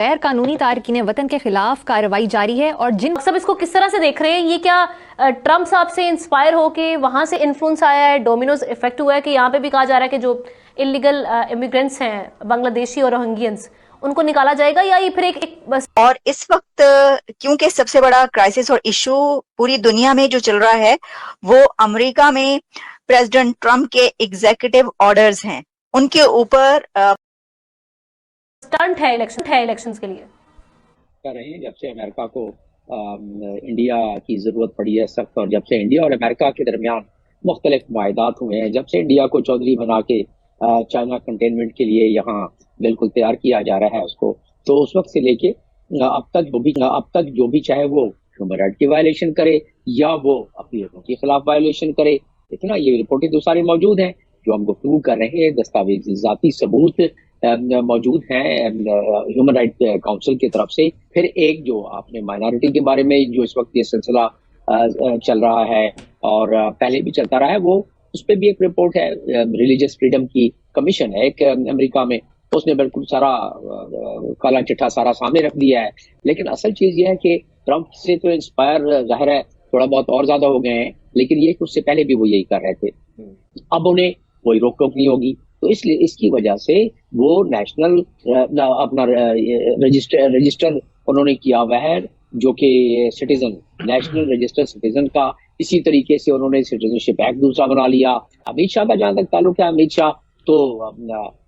गैर कानूनी तारकीन वतन के खिलाफ कार्रवाई जारी है। और जिन सब इसको किस तरह से देख रहे हैं, ये क्या ट्रम्प साहब से इंस्पायर होके वहां से इन्फ्लुएंस आया है, डोमिनोज इफेक्ट हुआ है कि यहाँ पे भी कहा जा रहा है कि जो इलीगल इमिग्रेंट्स हैं बांग्लादेशी और रोहिंग्यंस, उनको निकाला जाएगा, या ये फिर एक बस। और इस वक्त क्योंकि सबसे बड़ा क्राइसिस और इशू पूरी दुनिया में जो चल रहा है वो अमेरिका में प्रेसिडेंट ट्रम्प के एग्जीक्यूटिव ऑर्डर्स हैं, उनके ऊपर स्टंट है इलेक्शंस के लिए कर रहे हैं। जब से अमेरिका को इंडिया की जरूरत पड़ी है सख्त, और जब से इंडिया और अमेरिका के दरमियान मुख्तलिफ मुआहदात हुए हैं, जब से इंडिया को चौधरी बना के चाइना कंटेनमेंट के लिए यहाँ बिल्कुल तैयार किया जा रहा है उसको, तो उस वक्त से लेके अब तक जो भी चाहे वो ह्यूमन राइट की वायलेशन करे या वो अपनी के खिलाफ वायलेशन करे, इतना ये रिपोर्टें तो सारी मौजूद हैं जो हम गुफ्तगू कर रहे हैं। दस्तावेजाती सबूत मौजूद हैं ह्यूमन राइट काउंसिल की तरफ से। फिर एक जो आपने माइनॉरिटी के बारे में जो इस वक्त ये सिलसिला चल रहा है और पहले भी चलता रहा है, वो उस पर भी एक रिपोर्ट है, रिलीजियस फ्रीडम की कमीशन है एक अमेरिका में, उसने बिल्कुल सारा काला चिट्ठा सारा सामने रख दिया है। लेकिन असल चीज ये है कि ट्रम्प से तो इंस्पायर जाहिर है थोड़ा बहुत और ज्यादा हो गए हैं, लेकिन ये उससे पहले भी वो यही कर रहे थे। अब उन्हें कोई रोक टोक नहीं होगी, तो इसलिए इसकी वजह से वो नेशनल अपना रजिस्टर उन्होंने किया हुआ है, जो कि सिटीजन नेशनल रजिस्टर सिटीजन का, इसी तरीके से उन्होंने सिटीजनशिप एक्ट दूसरा बना लिया। अमित शाह का जहां तक ताल्लुक है, अमित शाह तो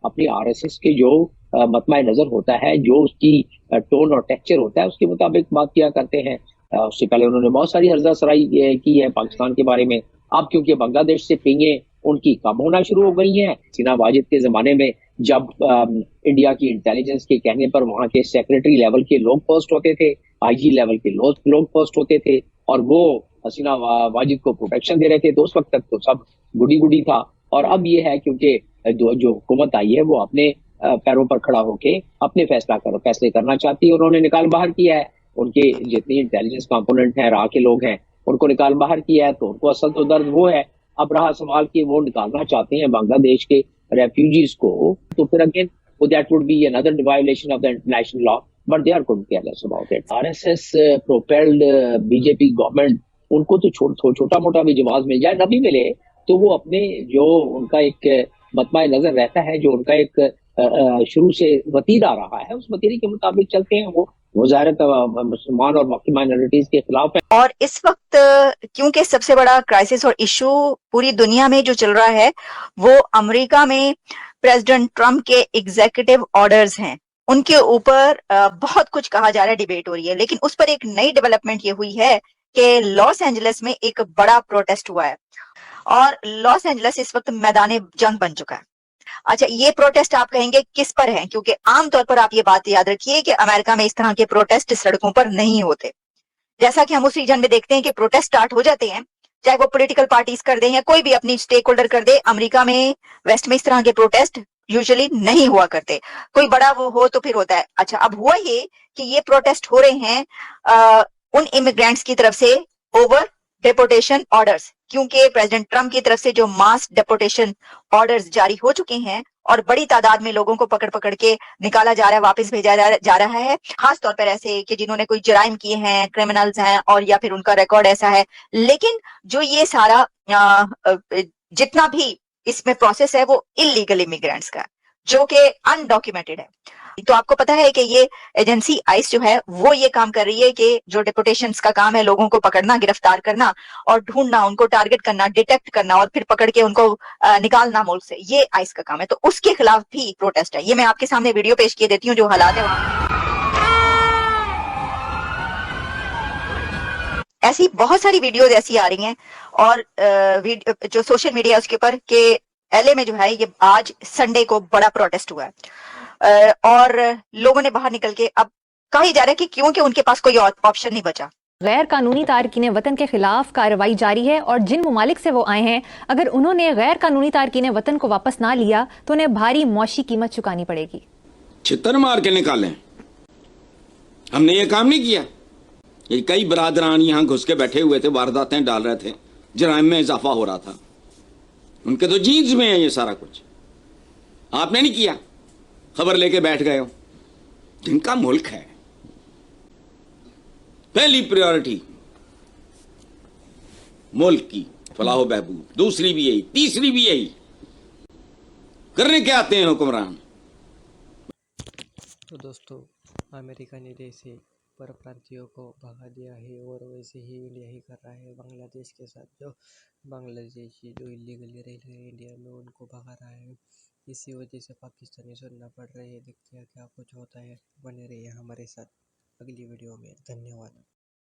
अपनी आरएसएस के जो मतमाय नजर होता है, जो उसकी टोन और टेक्सचर होता है, उसके मुताबिक बात किया करते हैं। उससे पहले उन्होंने बहुत सारी हर्जा सराई की है पाकिस्तान के बारे में। अब क्योंकि बांग्लादेश से पिंगे उनकी कम होना शुरू हो गई हैं, हसीना वाजिद के जमाने में जब इंडिया की इंटेलिजेंस के कहने पर वहां के सेक्रेटरी लेवल के लोग पोस्ट होते थे, आईजी लेवल के लोग पोस्ट होते थे, और वो हसीना वाजिद को प्रोटेक्शन दे रहे थे, तो उस वक्त तक तो सब गुडी गुडी था। और अब ये है क्योंकि जो हुकूमत आई है वो अपने पैरों पर खड़ा होके अपने फैसले करना चाहती है। उन्होंने निकाल बाहर किया है, उनके जितनी इंटेलिजेंस कंपोनेंट है, राह के लोग हैं, उनको निकाल बाहर किया है, तो उनको असल तो दर्द वो है। अब रहा सवाल कि वो निकालना चाहते हैं बांग्लादेश के रेफ्यूजीज को, तो फिर again that would be another violation of the international law, but they are going to careless about it. RSS propelled BJP government, उनको तो छोटा मोटा भी जवाब मिल जाए, न भी मिले, तो वो अपने जो उनका एक मतमाय नजर रहता है, जो उनका एक शुरू से वतीरा आ रहा है, उस वतीरे के मुताबिक चलते हैं। वो ज़ाहिर मुसलमान और बाकी माइनॉरिटीज के खिलाफ है। और इस वक्त क्योंकि सबसे बड़ा क्राइसिस और इशू पूरी दुनिया में जो चल रहा है वो अमेरिका में प्रेसिडेंट ट्रम्प के एग्जीक्यूटिव ऑर्डर्स हैं, उनके ऊपर बहुत कुछ कहा जा रहा है, डिबेट हो रही है। लेकिन उस पर एक नई डेवलपमेंट ये हुई है कि लॉस एंजलिस में एक बड़ा प्रोटेस्ट हुआ है और लॉस एंजलिस इस वक्त मैदान जंग बन चुका है। अच्छा, ये प्रोटेस्ट आप कहेंगे किस पर है? क्योंकि आमतौर पर आप ये बात याद रखिए कि अमेरिका में इस तरह के प्रोटेस्ट सड़कों पर नहीं होते। जैसा कि हम उस रीजन में देखते हैं कि प्रोटेस्ट स्टार्ट हो जाते हैं, चाहे वो पॉलिटिकल पार्टीज कर दें या कोई भी अपनी स्टेक होल्डर कर दे, अमेरिका में वेस्ट में इस तरह के प्रोटेस्ट यूजुअली नहीं हुआ करते। कोई बड़ा वो हो तो फिर होता है। अच्छा, अब हुआ ये कि ये प्रोटेस्ट हो रहे हैं उन इमिग्रेंट्स की तरफ से ओवर डेपोटेशन ऑर्डर्स, क्योंकि प्रेसिडेंट ट्रम्प की तरफ से जो मास डेपोटेशन ऑर्डर्स जारी हो चुके हैं और बड़ी तादाद में लोगों को पकड़ पकड़ के निकाला जा रहा है, वापस भेजा जा रहा है, खास तौर पर ऐसे कि जिन्होंने कोई जराइम किए हैं, क्रिमिनल्स हैं, और या फिर उनका रिकॉर्ड ऐसा है। लेकिन जो ये सारा जितना भी इसमें प्रोसेस है वो इलीगल इमिग्रेंट्स का, जो कि अनडॉक्यूमेंटेड है। तो आपको पता है कि ये एजेंसी आइस जो है वो ये काम कर रही है कि जो डिपोटेशंस का काम है, लोगों को पकड़ना, गिरफ्तार करना और ढूंढना, उनको टारगेट करना, डिटेक्ट करना और फिर पकड़ के उनको निकालना मुल्क से, ये आइस का काम है। तो उसके खिलाफ भी प्रोटेस्ट है। ये मैं आपके सामने वीडियो पेश किए देती हूँ जो हालात है वहां। ऐसी बहुत सारी वीडियोज ऐसी आ रही हैं और जो सोशल मीडिया उसके ऊपर के एलए में जो है ये आज संडे को बड़ा प्रोटेस्ट हुआ है और लोगों ने बाहर निकल के, अब कहा जा रहा है कि क्योंकि उनके पास कोई और ऑप्शन नहीं बचा। गैर कानूनी तारकीन वतन के खिलाफ कार्रवाई जारी है और जिन ममालिक से वो आए हैं, अगर उन्होंने गैर कानूनी तारकीन वतन को वापस ना लिया तो उन्हें भारी मौशी कीमत चुकानी पड़ेगी। छितर मार के निकालें, हमने ये काम नहीं किया। ये कई बरादरान यहाँ घुस के बैठे हुए थे, वारदातें डाल रहे थे, जराइम में इजाफा हो रहा था, उनके तो जीन्स में है ये सारा कुछ। आपने नहीं किया, खबर लेके बैठ गए हो। जिनका मुल्क है, पहली प्रायोरिटी मुल्क की फलाह बहबूद, दूसरी भी यही, तीसरी भी यही। करने क्या आते हैं हुक्मरान? तो दोस्तों, अमेरिका ने जैसे परप्रांतियों को भगा दिया है और वैसे ही इंडिया ही कर रहा है बांग्लादेश के साथ। जो बांग्लादेशी जो इलीगली रह रहे हैं इंडिया में उनको भगा रहा है। इसी वजह से पाकिस्तानी सुनना पड़ रही है। देखते हैं क्या कुछ होता है। बने रहिए हमारे साथ अगली वीडियो में। धन्यवाद।